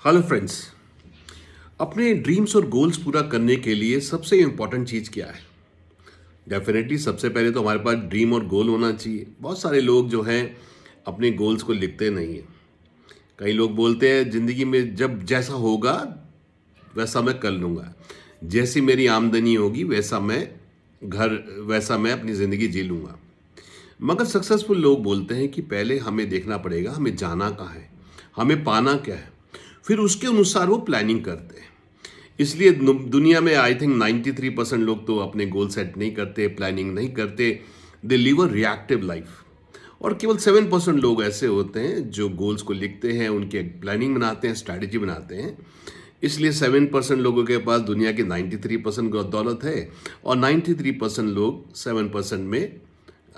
Hello friends. अपने dreams और goals पूरा करने के लिए सबसे इम्पोर्टेंट चीज़ क्या है? डेफिनेटली सबसे पहले तो हमारे पास ड्रीम और गोल होना चाहिए। बहुत सारे लोग जो हैं अपने गोल्स को लिखते नहीं हैं। कई लोग बोलते हैं ज़िंदगी में जब जैसा होगा वैसा मैं कर लूँगा, जैसी मेरी आमदनी होगी वैसा मैं अपनी ज़िंदगी जी लूँगा। मगर सक्सेसफुल लोग बोलते हैं कि पहले हमें देखना पड़ेगा हमें जाना कहाँ है, हमें पाना क्या है, फिर उसके अनुसार वो प्लानिंग करते हैं। इसलिए दुनिया में आई थिंक 93% लोग तो अपने गोल सेट नहीं करते, प्लानिंग नहीं करते, they live a reactive life. और केवल 7% लोग ऐसे होते हैं जो गोल्स को लिखते हैं, उनके प्लानिंग बनाते हैं, स्ट्रैटेजी बनाते हैं। इसलिए 7% लोगों के पास दुनिया की 93% दौलत है और 93% लोग 7% में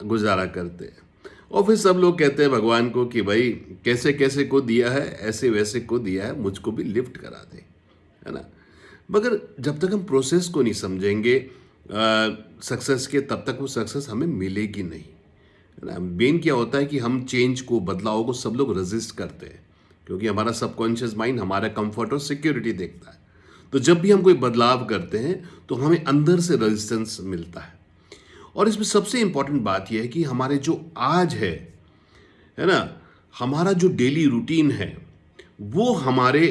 गुजारा करते हैं। और फिर सब लोग कहते हैं भगवान को कि भाई कैसे कैसे को दिया है, ऐसे वैसे को दिया है, मुझको भी लिफ्ट करा दे, है ना। मगर जब तक हम प्रोसेस को नहीं समझेंगे सक्सेस के, तब तक वो सक्सेस हमें मिलेगी नहीं, है ना। मेन क्या होता है कि हम चेंज को, बदलाव को सब लोग रेजिस्ट करते हैं क्योंकि हमारा सबकॉन्शियस माइंड हमारा कंफर्ट और सिक्योरिटी देखता है। तो जब भी हम कोई बदलाव करते हैं तो हमें अंदर से रेजिस्टेंस मिलता है। और इसमें सबसे इंपॉर्टेंट बात यह है कि हमारे जो आज है ना, हमारा जो डेली रूटीन है वो हमारे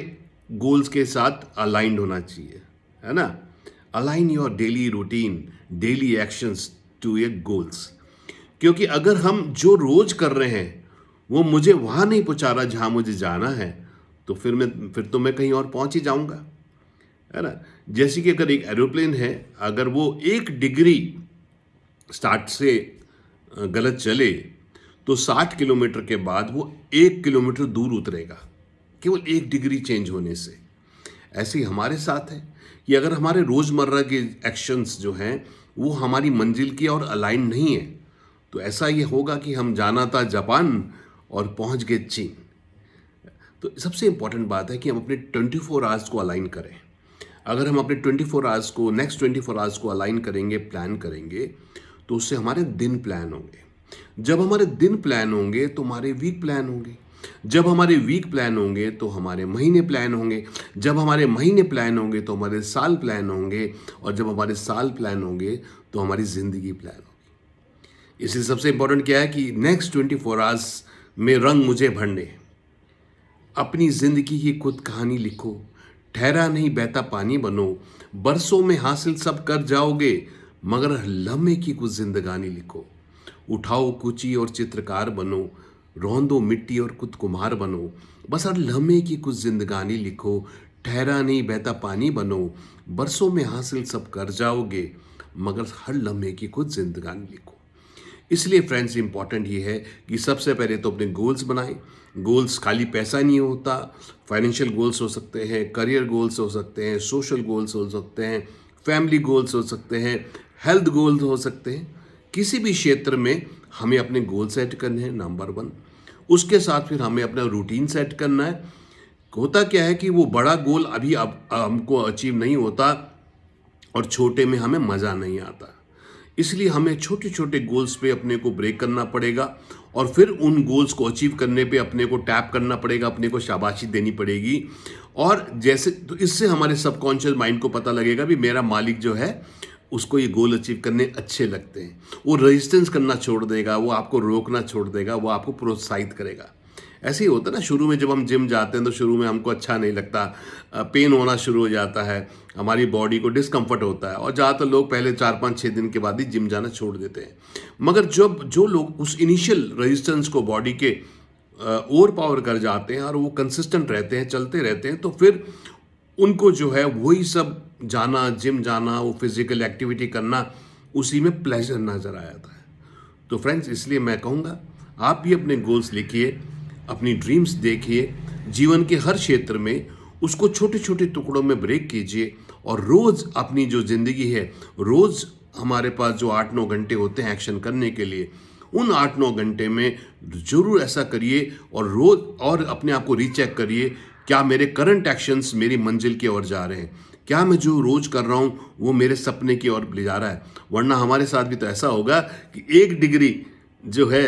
गोल्स के साथ अलाइंड होना चाहिए, है ना। Align your daily routine, daily actions to your goals. क्योंकि अगर हम जो रोज कर रहे हैं वो मुझे वहां नहीं पहुंचा रहा जहां मुझे जाना है, तो फिर तो मैं कहीं और पहुंच ही जाऊंगा, है ना। जैसे कि अगर एक एरोप्लेन है, अगर वो 1 डिग्री स्टार्ट से गलत चले तो 60 किलोमीटर के बाद वो 1 किलोमीटर दूर उतरेगा, केवल 1 डिग्री चेंज होने से। ऐसे ही हमारे साथ है कि अगर हमारे रोज़मर्रा के एक्शंस जो हैं वो हमारी मंजिल की और अलाइन नहीं है, तो ऐसा ये होगा कि हम जाना था जापान और पहुंच गए चीन। तो सबसे इंपॉर्टेंट बात है कि हम अपने 24 आवर्स को अलाइन करें। अगर हम अपने 24 आवर्स को, नेक्स्ट 24 आवर्स को अलाइन करेंगे, प्लान करेंगे, तो उससे हमारे दिन प्लान होंगे। जब हमारे दिन प्लान होंगे तो हमारे वीक प्लान होंगे। जब हमारे वीक प्लान होंगे तो हमारे महीने प्लान होंगे। जब हमारे महीने प्लान होंगे तो हमारे साल प्लान होंगे। और जब हमारे साल प्लान होंगे तो हमारी ज़िंदगी प्लान होगी। इसलिए सबसे इंपॉर्टेंट क्या है कि नेक्स्ट 24 आवर्स में रंग मुझे भरने हैं। अपनी जिंदगी की खुद कहानी लिखो, ठहरा नहीं बहता पानी बनो। बरसों में हासिल सब कर जाओगे, मगर लम्हे की कुछ जिंदगानी लिखो। उठाओ कुची और चित्रकार बनो, रौंदो मिट्टी और खुद कुम्हार बनो। बस हर लम्हे की कुछ जिंदगानी लिखो, ठहरा नहीं बहता पानी बनो। बरसों में हासिल सब कर जाओगे, मगर हर लम्हे की कुछ जिंदगानी लिखो। इसलिए फ्रेंड्स इंपॉर्टेंट ये है कि सबसे पहले तो अपने गोल्स बनाएं। गोल्स खाली पैसा नहीं होता, फाइनेंशियल गोल्स हो सकते हैं, करियर गोल्स हो सकते हैं, सोशल गोल्स हो सकते हैं, फैमिली गोल्स हो सकते हैं, हेल्थ गोल्स हो सकते हैं। किसी भी क्षेत्र में हमें अपने गोल सेट करने हैं, नंबर 1। उसके साथ फिर हमें अपना रूटीन सेट करना है। होता क्या है कि वो बड़ा गोल अभी अब हमको अचीव नहीं होता और छोटे में हमें मज़ा नहीं आता। इसलिए हमें छोटे छोटे गोल्स पे अपने को ब्रेक करना पड़ेगा और फिर उन गोल्स को अचीव करने पे अपने को टैप करना पड़ेगा, अपने को शाबाशी देनी पड़ेगी। और जैसे तो इससे हमारे सबकॉन्शियस माइंड को पता लगेगा भी मेरा मालिक जो है उसको ये गोल अचीव करने अच्छे लगते हैं। वो रेजिस्टेंस करना छोड़ देगा, वो आपको रोकना छोड़ देगा, वो आपको प्रोत्साहित करेगा। ऐसे ही होता है ना, शुरू में जब हम जिम जाते हैं तो शुरू में हमको अच्छा नहीं लगता, पेन होना शुरू हो जाता है, हमारी बॉडी को डिस्कम्फर्ट होता है और ज़्यादातर लोग पहले 4-5-6 दिन के बाद ही जिम जाना छोड़ देते हैं। मगर जब जो लोग उस इनिशियल रेजिस्टेंस को बॉडी के ओवर पावर कर जाते हैं और वो कंसिस्टेंट रहते हैं, चलते रहते हैं, तो फिर उनको जो है वही सब जाना, जिम जाना, वो फिजिकल एक्टिविटी करना, उसी में प्लेजर नज़र आ जाता है। तो फ्रेंड्स इसलिए मैं कहूँगा आप भी अपने गोल्स लिखिए, अपनी ड्रीम्स देखिए, जीवन के हर क्षेत्र में उसको छोटे छोटे टुकड़ों में ब्रेक कीजिए और रोज़ अपनी जो ज़िंदगी है, रोज़ हमारे पास जो 8-9 घंटे होते हैं एक्शन करने के लिए, उन 8-9 घंटे में ज़रूर ऐसा करिए और रोज़ और अपने आप को रीचेक करिए, क्या मेरे करंट एक्शंस मेरी मंजिल की ओर जा रहे हैं, क्या मैं जो रोज़ कर रहा हूँ वो मेरे सपने की ओर ले जा रहा है। वरना हमारे साथ भी तो ऐसा होगा कि 1 डिग्री जो है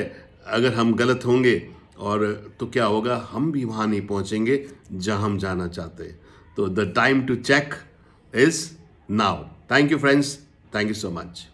अगर हम गलत होंगे और तो क्या होगा, हम भी वहाँ नहीं पहुँचेंगे जहाँ हम जाना चाहते हैं। तो the time to check is now. Thank you friends, thank you so much.